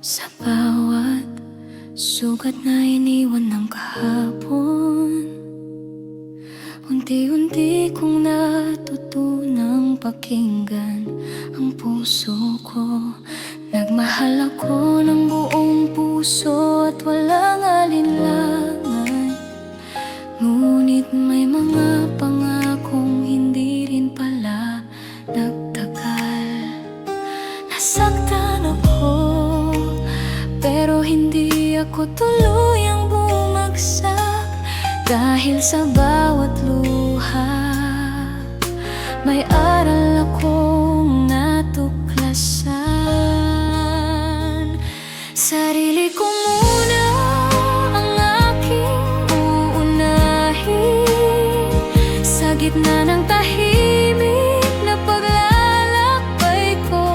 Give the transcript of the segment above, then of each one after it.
Sa bawat sugat na iniwan ng kahapon, unti-unti kong natutunang pakinggan ang puso ko. Nagmahal ako ng buong puso at walang alinlangan, ngunit may mga pangakong hindi rin pala nagtagal. Nasaktan ako, pero hindi ako tuluyang bumagsak, dahil sa bawat luha may aral akong natuklasan. Sarili ko muna ang aking uunahin, sa gitna ng tahimik na paglalakbay ko.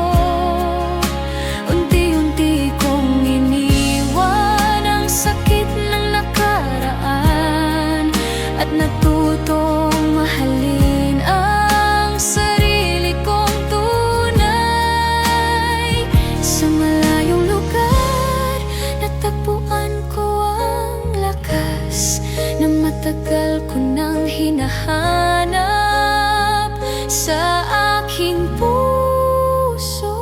Unti-unti kong iniwan ang sakit ng nakaraan, at natutong mahalin ang sarili kong tunay. Sa malayong lugar, natagpuan ko ang lakas na matagal ko nang hinahanap sa aking puso.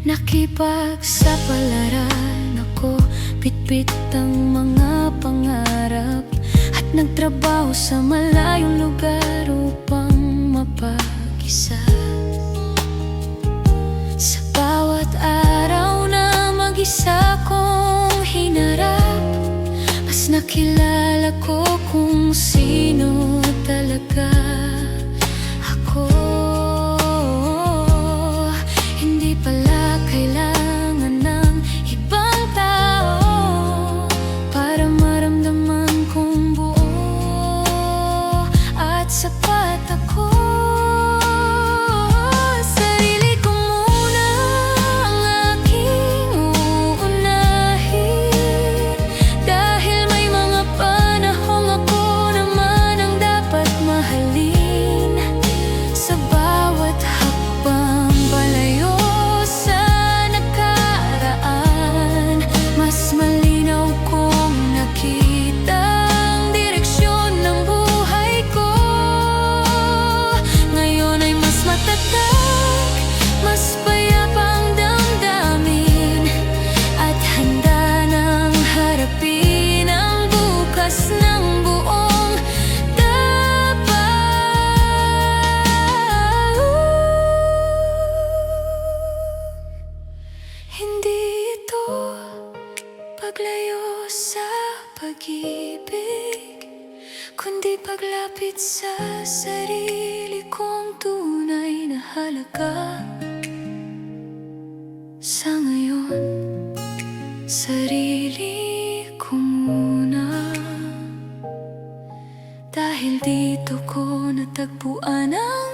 Nakipagsapalaran ako, bitbit ang mga pangarap, at nagtrabaho sa malayong lugar upang mapag-isa. Sa bawat araw na mag-isa kong hinarap, mas nakilala ko kung sino talaga ako. Hindi pala kailangan ng ibang tao para maramdaman kong buo at sapat ako. Sarili ko muna ang aking uunahin, dahil may mga panahong ako naman ang dapat mahalin. Sa bawat hakbang palayo sa nakaraan, mas malinaw kong nakita ang direksyon ng buhay ko. Ngayon ay mas matatag, mas payapa ang damdamin, at handa nang harapin ang bukas ng buong tapat. Hindi ito paglayo sa pag-ibig, kundi paglapit sa sarili kong tunay na halaga. Sa ngayon, sarili ko muna, dahil dito ko natagpuan ang